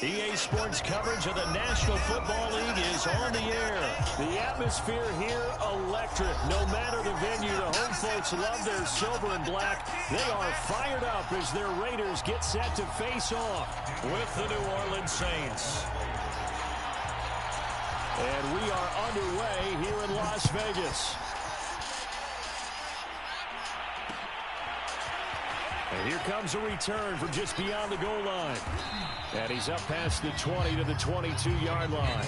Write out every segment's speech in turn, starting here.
EA Sports coverage of the National Football League is on the air. The atmosphere here, electric. No matter the venue, the home folks love their silver and black. They are fired up as their Raiders get set to face off with the New Orleans Saints. And we are underway here in Las Vegas. And here comes a return from just beyond the goal line. And he's up past the 20 to the 22-yard line.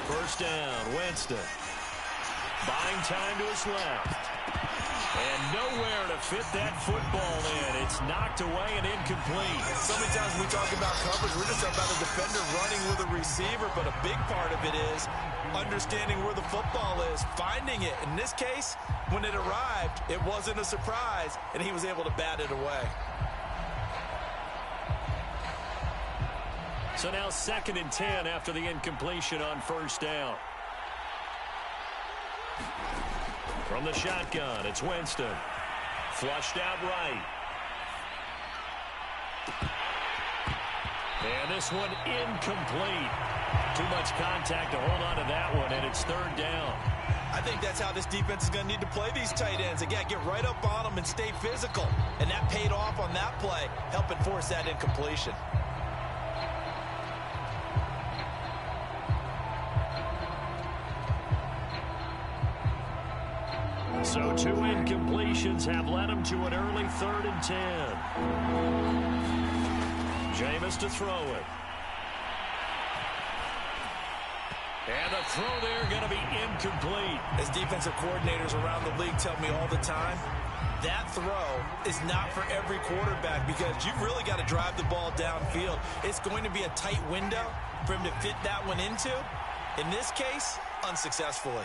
First down, Winston. Buying time to his left. And nowhere to fit that football in. It's knocked away and incomplete. So many times when we talk about coverage, we're just talking about a defender running with a receiver, but a big part of it is understanding where the football is, finding it. In this case, when it arrived, it wasn't a surprise, and he was able to bat it away. So now 2nd and 10 after the incompletion on first down. From the shotgun, it's Winston. Flushed out right. And this one incomplete. Too much contact to hold on to that one, and it's 3rd down. I think that's how this defense is going to need to play these tight ends. Again, get right up on them and stay physical. And that paid off on that play, helping force that incompletion. So 2 incompletions have led him to an early 3rd and 10. Jameis to throw it. And the throw there going to be incomplete. As defensive coordinators around the league tell me all the time, that throw is not for every quarterback because you've really got to drive the ball downfield. It's going to be a tight window for him to fit that one into. In this case, unsuccessfully.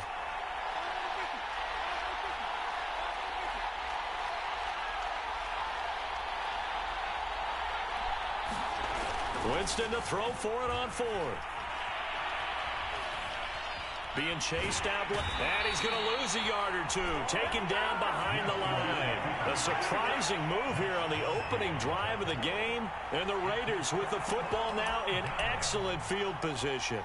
Winston to throw for it on 4th. Being chased out, and he's going to lose a yard or 2. Taken down behind the line. A surprising move here on the opening drive of the game. And the Raiders with the football now in excellent field position.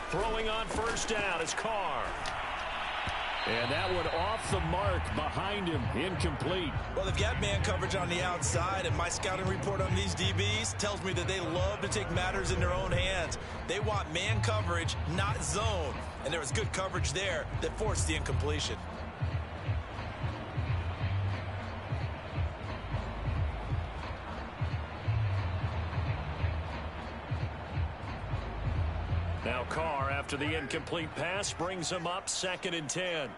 Throwing on first down is Carr. And that one off the mark behind him, incomplete. Well, they've got man coverage on the outside, and my scouting report on these DBs tells me that they love to take matters in their own hands. They want man coverage, not zone. And there was good coverage there that forced the incompletion. Now Carr, after the incomplete pass, brings him up 2nd and 10.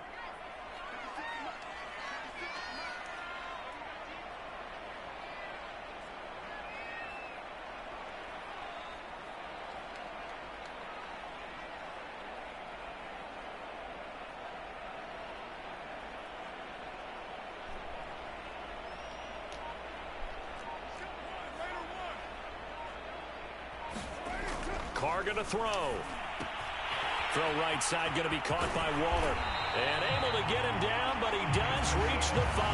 Carr going to throw. Throw right side going to be caught by Waller. And able to get him down, but he does reach the 5.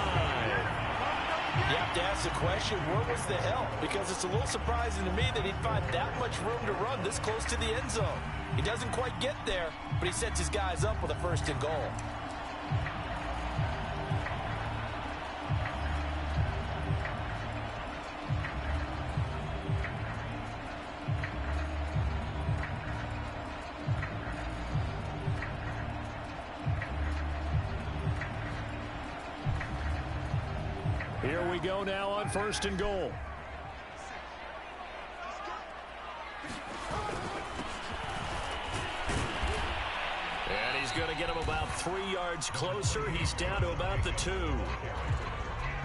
You have to ask the question, where was the help? Because it's a little surprising to me that he'd find that much room to run this close to the end zone. He doesn't quite get there, but he sets his guys up with a 1st and goal. Here we go now on 1st and goal. And he's going to get him about 3 yards closer. He's down to about the 2.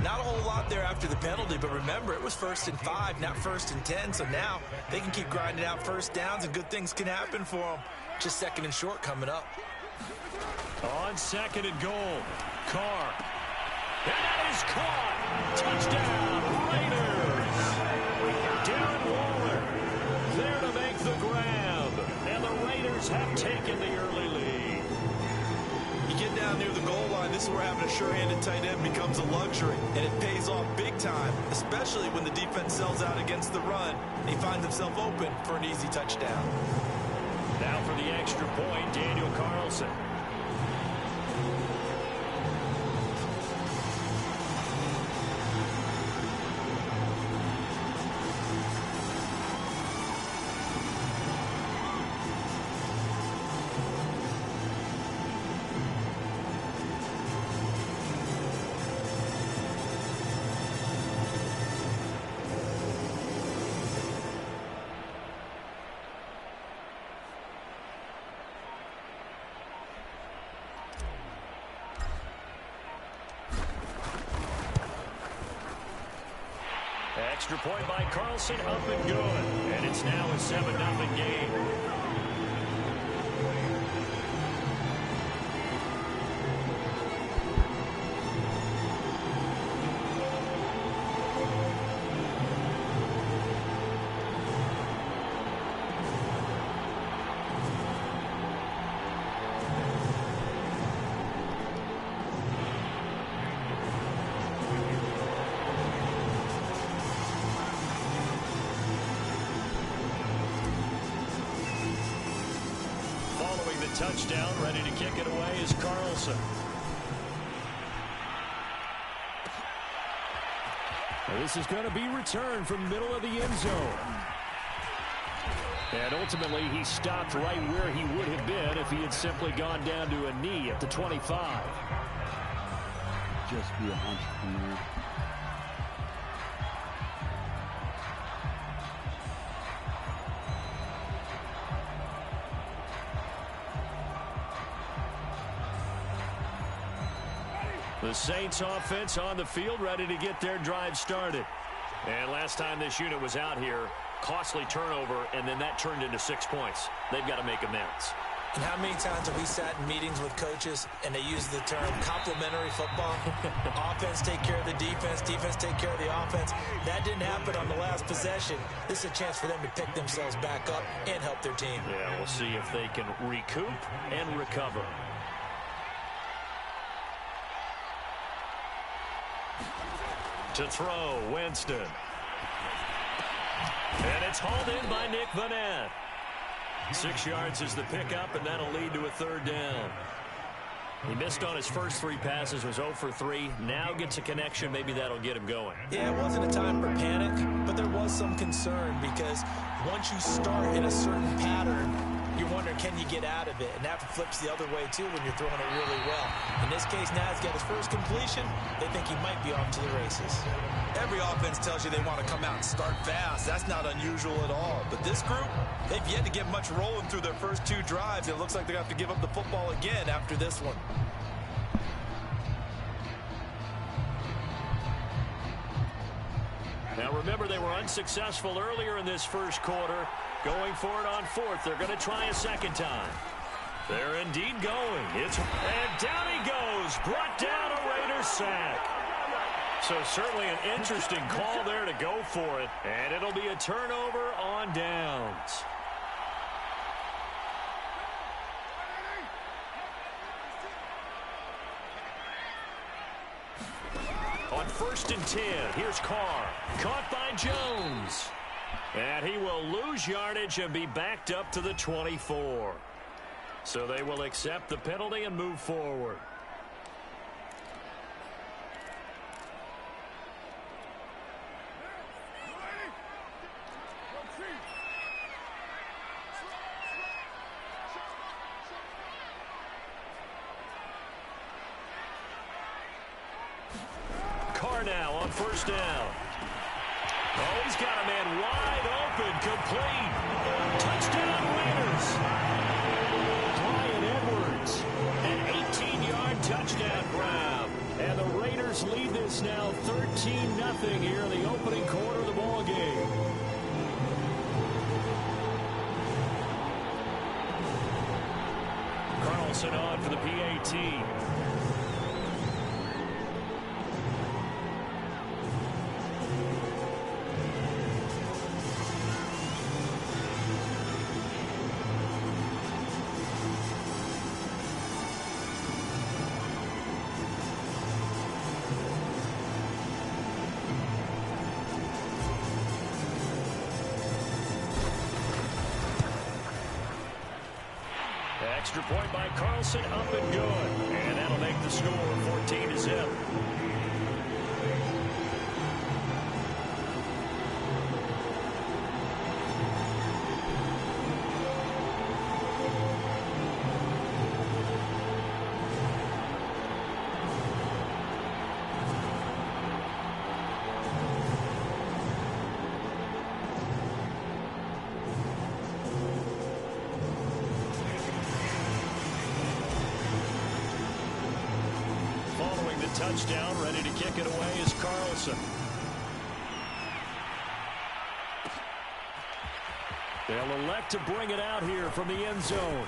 Not a whole lot there after the penalty, but remember, it was 1st and 5, not 1st and 10, so now they can keep grinding out first downs and good things can happen for them. Just 2nd and short coming up. On 2nd and goal, Carr. And that is caught. Touchdown, Raiders. Darren Waller there to make the grab. And the Raiders have taken the early lead. You get down near the goal line, this is where having a sure-handed tight end becomes a luxury, and it pays off big time, especially when the defense sells out against the run. He finds himself open for an easy touchdown. Now for the extra point, Daniel Carlson. Extra point by Carlson, up and good. And it's now a 7-0 game. Touchdown, ready to kick it away is Carlson. This is going to be returned from middle of the end zone. And ultimately, he stopped right where he would have been if he had simply gone down to a knee at the 25. Just be an entrepreneur. The Saints offense on the field, ready to get their drive started. And last time this unit was out here, costly turnover, and then that turned into 6 points. They've got to make amends. And how many times have we sat in meetings with coaches and they use the term complementary football? Offense take care of the defense, defense take care of the offense. That didn't happen on the last possession. This is a chance for them to pick themselves back up and help their team. Yeah, we'll see if they can recoup and recover. To throw, Winston. And it's hauled in by Nick Vanette. 6 yards is the pickup, and that'll lead to a 3rd down. He missed on his first 3 passes, was 0 for 3. Now gets a connection. Maybe that'll get him going. Yeah, it wasn't a time for panic, but there was some concern because once you start in a certain pattern, you're wondering, can you get out of it? And that flips the other way, too, when you're throwing it really well. In this case, now he's got his first completion. They think he might be off to the races. Every offense tells you they want to come out and start fast. That's not unusual at all. But this group, they've yet to get much rolling through their first 2 drives. It looks like they're going to have to give up the football again after this one. Now, remember, they were unsuccessful earlier in this first quarter. Going for it on 4th. They're going to try a 2nd time. They're indeed going. And down he goes. Brought down a Raiders sack. So certainly an interesting call there to go for it. And it'll be a turnover on downs. On 1st and 10, here's Carr. Caught by Jones. And he will lose yardage and be backed up to the 24. So they will accept the penalty and move forward. Carr now on 1st down. Oh, he's got a man wide open, complete. Touchdown, Raiders. Bryan Edwards, an 18-yard touchdown grab. And the Raiders lead this now 13-0 here in the opening quarter of the ball game. Carlson on for the PAT. Extra point by Carlson, up and good. And that'll make the score 14-0. Touchdown, ready to kick it away is Carlson. They'll elect to bring it out here from the end zone.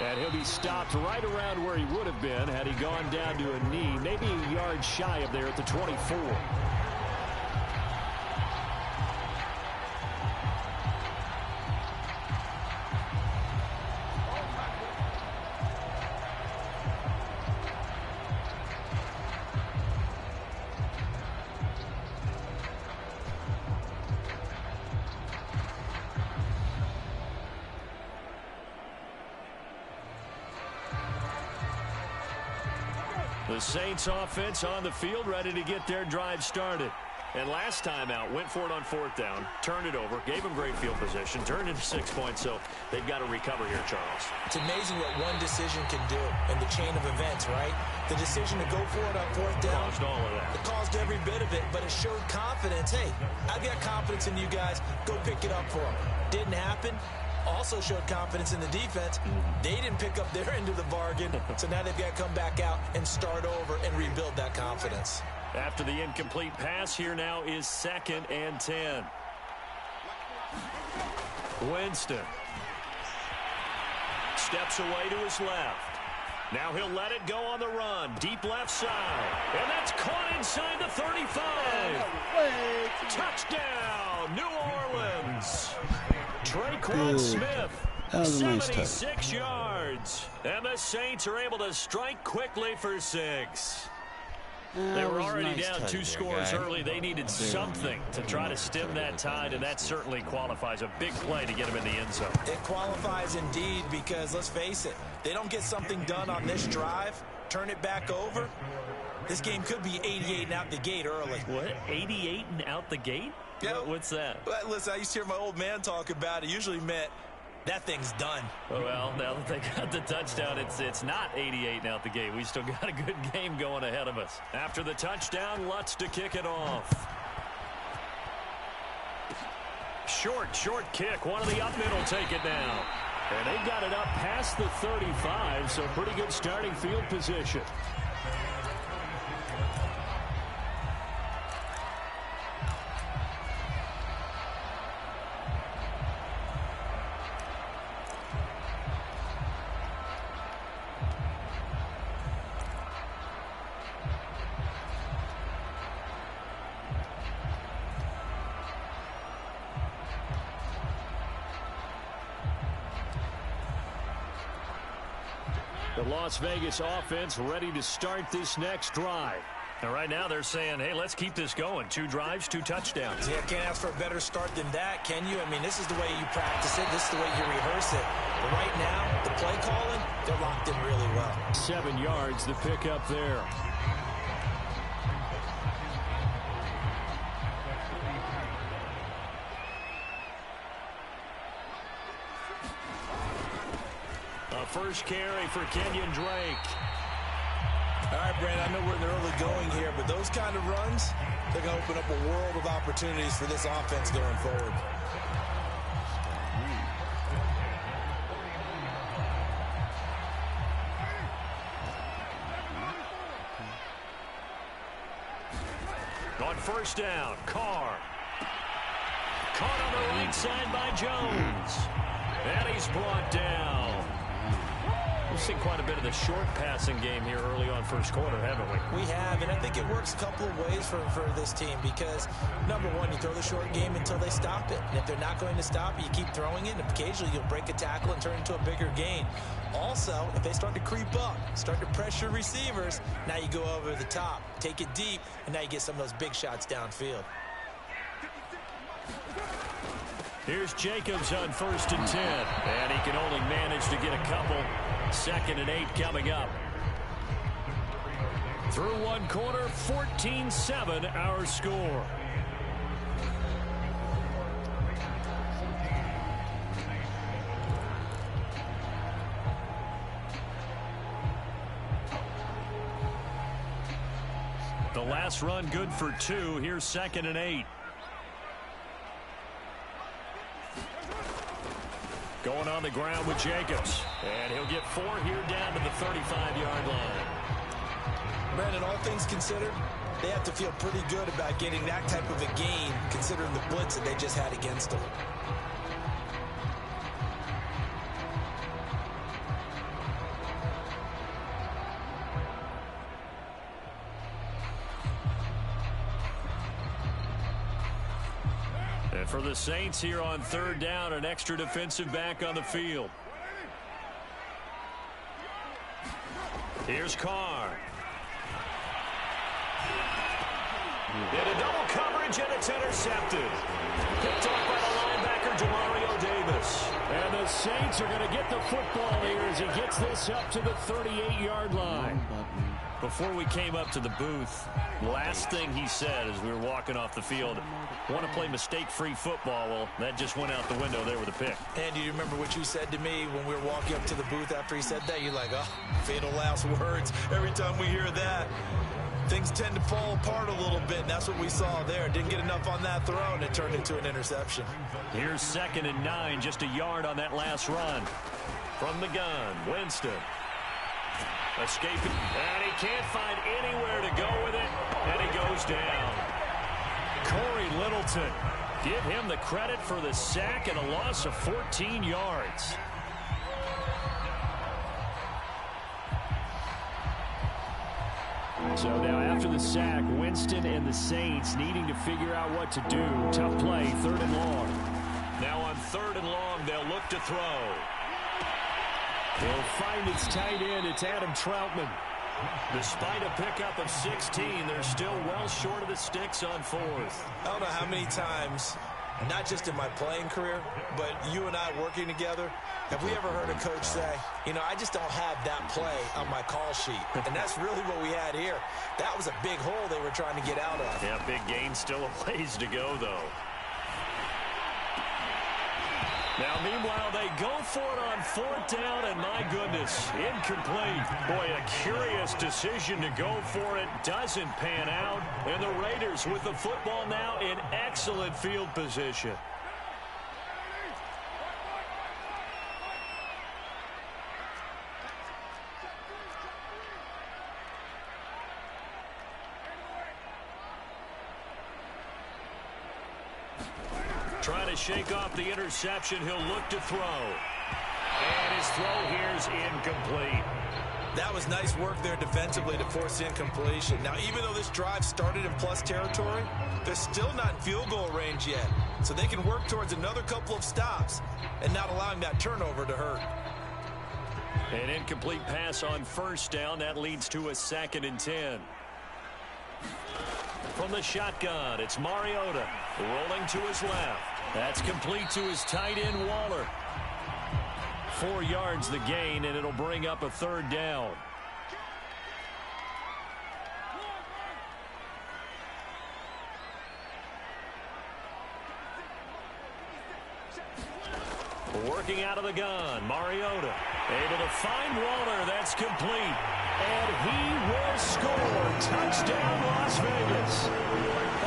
And he'll be stopped right around where he would have been had he gone down to a knee, maybe a yard shy of there at the 24. The Saints offense on the field, ready to get their drive started. And last time out, went for it on fourth down, turned it over, gave them great field position, turned into 6 points, so they've got to recover here, Charles. It's amazing what one decision can do in the chain of events, right? The decision to go for it on fourth down. Caused all of that. It caused every bit of it, but it showed confidence. Hey, I've got confidence in you guys. Go pick it up for them. Didn't happen. Also showed confidence in the defense. They didn't pick up their end of the bargain, so now they've got to come back out and start over and rebuild that confidence. After the incomplete pass, here now is 2nd and 10. Winston steps away to his left. Now he'll let it go on the run. Deep left side. And that's caught inside the 35. Touchdown, New Orleans. Traquan Smith, that was a nice 76 yards. And the Saints are able to strike quickly for 6. They were already down 2 scores early. They needed something to try to stem that tide, and that certainly qualifies. A big play to get them in the end zone. It qualifies indeed because, let's face it, they don't get something done on this drive, turn it back over, this game could be 88 and out the gate early. What? 88 and out the gate? Yeah. What's that? Well, listen, I used to hear my old man talk about it. Usually meant that thing's done. Well, now that they got the touchdown, it's not 88 and out the gate. We still got a good game going ahead of us. After the touchdown, Lutz to kick it off. Short kick. One of the up middle take it now. And they got it up past the 35, so pretty good starting field position. The Las Vegas offense ready to start this next drive. And right now they're saying, hey, let's keep this going. 2 drives, 2 touchdowns. Yeah, can't ask for a better start than that, can you? I mean, this is the way you practice it. This is the way you rehearse it. But right now, the play calling, they're locked in really well. 7 yards, the pickup there. First carry for Kenyon Drake. All right, Brandon, I know we're in the early going here, but those kind of runs, they're going to open up a world of opportunities for this offense going forward. On first down, Carr. Caught on the right side by Jones. And he's brought down. We've seen quite a bit of the short passing game here early on first quarter, haven't we? We have, and I think it works a couple of ways for this team because, number one, you throw the short game until they stop it. And if they're not going to stop it, you keep throwing it, and occasionally you'll break a tackle and turn it into a bigger gain. Also, if they start to creep up, start to pressure receivers, now you go over the top, take it deep, and now you get some of those big shots downfield. Here's Jacobs on 1st and 10. And he can only manage to get a couple. 2nd and 8 coming up. Through one quarter, 14-7 our score. The last run good for 2. Here's 2nd and 8. Going on the ground with Jacobs. And he'll get 4 here down to the 35-yard line. Brandon, all things considered, they have to feel pretty good about getting that type of a gain considering the blitz that they just had against them. And for the Saints here on 3rd down, an extra defensive back on the field. Here's Carr. In a double coverage, and it's intercepted. Picked off by the linebacker, Demario Davis. And the Saints are going to get the football here as he gets this up to the 38-yard line. Before we came up to the booth, last thing he said as we were walking off the field, want to play mistake-free football. Well, that just went out the window there with a pick. And do you remember what you said to me when we were walking up to the booth after he said that? You're like, oh, fatal last words. Every time we hear that, things tend to fall apart a little bit, and that's what we saw there. Didn't get enough on that throw, and it turned into an interception. Here's 2nd and 9, just a yard on that last run. From the gun, Winston. Escaping, and he can't find anywhere to go with it, and he goes down. Corey Littleton, give him the credit for the sack and a loss of 14 yards. So now after the sack, Winston and the Saints needing to figure out what to do. Tough play, 3rd and long. Now on 3rd and long, they'll look to throw. He'll find its tight end. It's Adam Troutman. Despite a pickup of 16, they're still well short of the sticks on 4th. I don't know how many times, not just in my playing career, but you and I working together, have we ever heard a coach say, you know, I just don't have that play on my call sheet. And that's really what we had here. That was a big hole they were trying to get out of. Yeah, big gain, still a ways to go, though. Now, meanwhile, they go for it on 4th down, and my goodness, incomplete. Boy, a curious decision to go for it. Doesn't pan out, and the Raiders with the football now in excellent field position. Trying to shake off the interception. He'll look to throw. And his throw here's incomplete. That was nice work there defensively to force incompletion. Now, even though this drive started in plus territory, they're still not in field goal range yet. So they can work towards another couple of stops and not allowing that turnover to hurt. An incomplete pass on 1st down. That leads to a 2nd and 10. From the shotgun, it's Mariota rolling to his left. That's complete to his tight end, Waller. 4 yards the gain, and it'll bring up a 3rd down. Working out of the gun, Mariota able to find Waller. That's complete. And he will score. Touchdown, Las Vegas.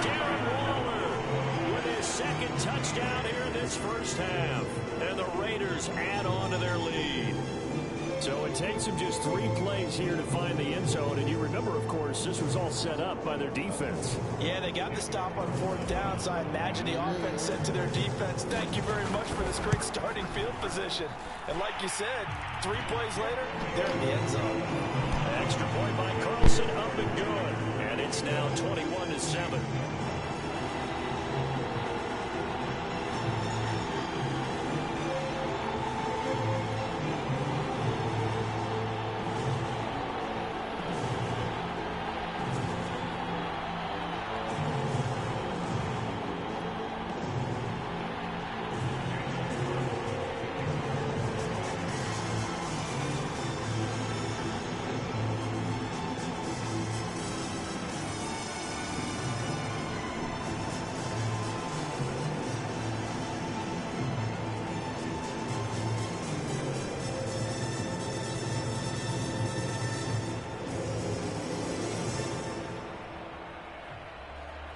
Darren Waller with his 2nd touchdown here in this first half. And the Raiders add on to their lead. So it takes him just 3 plays here to find the end zone. And you remember, of course, this was all set up by their defense. Yeah, they got the stop on 4th down, so I imagine the offense said to their defense, thank you very much for this great starting field position. And like you said, 3 plays later, they're in the end zone. Extra point by Carlson, up and good. And it's now 21-7.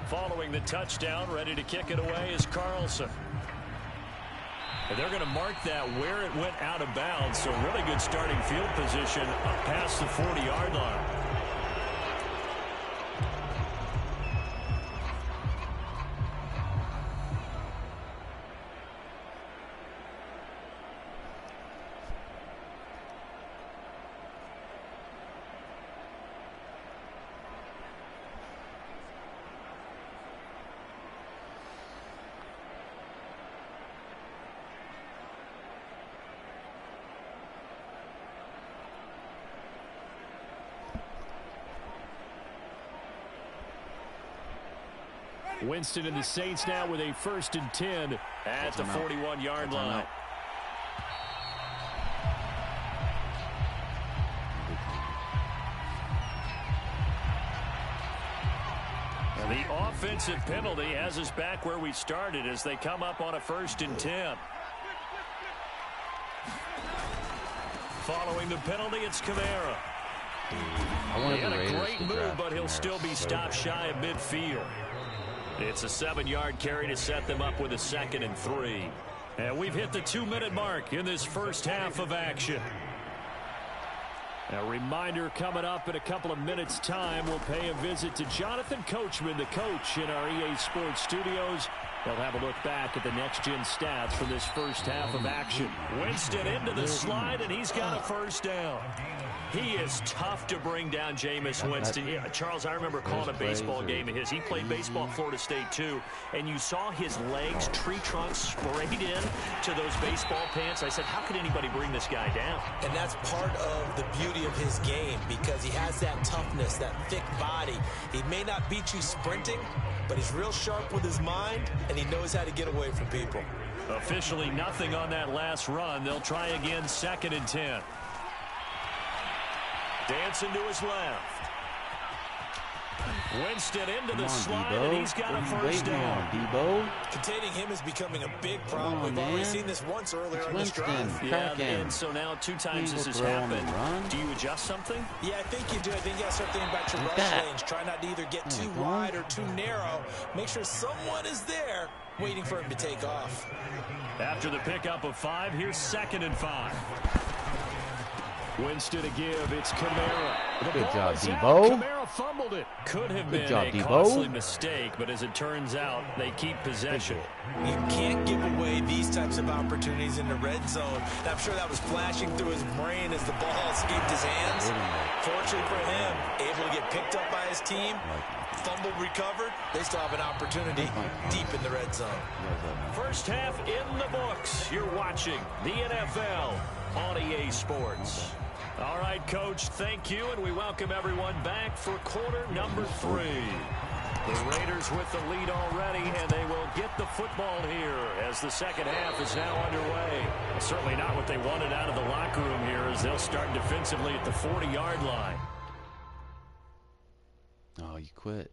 Following the touchdown, ready to kick it away is Carlson. And they're going to mark that where it went out of bounds, so really good starting field position up past the 40-yard line. Winston and the Saints now with a 1st and 10 at the 41-yard line. And the offensive penalty has us back where we started as they come up on a 1st and 10. Following the penalty, it's Kamara. He had a great move, but he'll still be stopped shy of midfield. It's a 7-yard carry to set them up with a 2nd and 3. And we've hit the 2-minute mark in this first half of action. A reminder coming up in a couple of minutes' time, we'll pay a visit to Jonathan Coachman, the coach in our EA Sports studios. They'll have a look back at the next-gen stats from this first half of action. Winston into the slide, and he's got a 1st down. He is tough to bring down, Jameis Winston. Yeah, Charles, I remember calling a baseball game of his. He played baseball at Florida State, too, and you saw his legs, tree trunks sprayed in to those baseball pants. I said, how could anybody bring this guy down? And that's part of the beauty of his game because he has that toughness, that thick body. He may not beat you sprinting, but he's real sharp with his mind, and he knows how to get away from people. Officially nothing on that last run. They'll try again, 2nd and 10. Dancing to his left. Winston into the slide, and he's got a 1st down. Containing him is becoming a big problem. We've already seen this once earlier in this drive. Yeah, and so now 2 times this has happened. Do you adjust something? Yeah, I think you do. I think you got to start thinking about your rush lanes. Try not to either get too wide or too narrow. Make sure someone is there waiting for him to take off. After the pickup of 5, here's 2nd and 5. Winston to give. It's Kamara. Good job, Debo. Kamara fumbled it. Could have been a costly mistake, but as it turns out, they keep possession. You can't give away these types of opportunities in the red zone. I'm sure that was flashing through his brain as the ball escaped his hands. Fortunately for him, able to get picked up by his team, fumbled, recovered. They still have an opportunity deep in the red zone. First half in the books. You're watching the NFL on EA Sports. All right, Coach, thank you, and we welcome everyone back for quarter number 3. The Raiders with the lead already, and they will get the football here as the second half is now underway. Certainly not what they wanted out of the locker room here as they'll start defensively at the 40-yard line. Oh, you quit.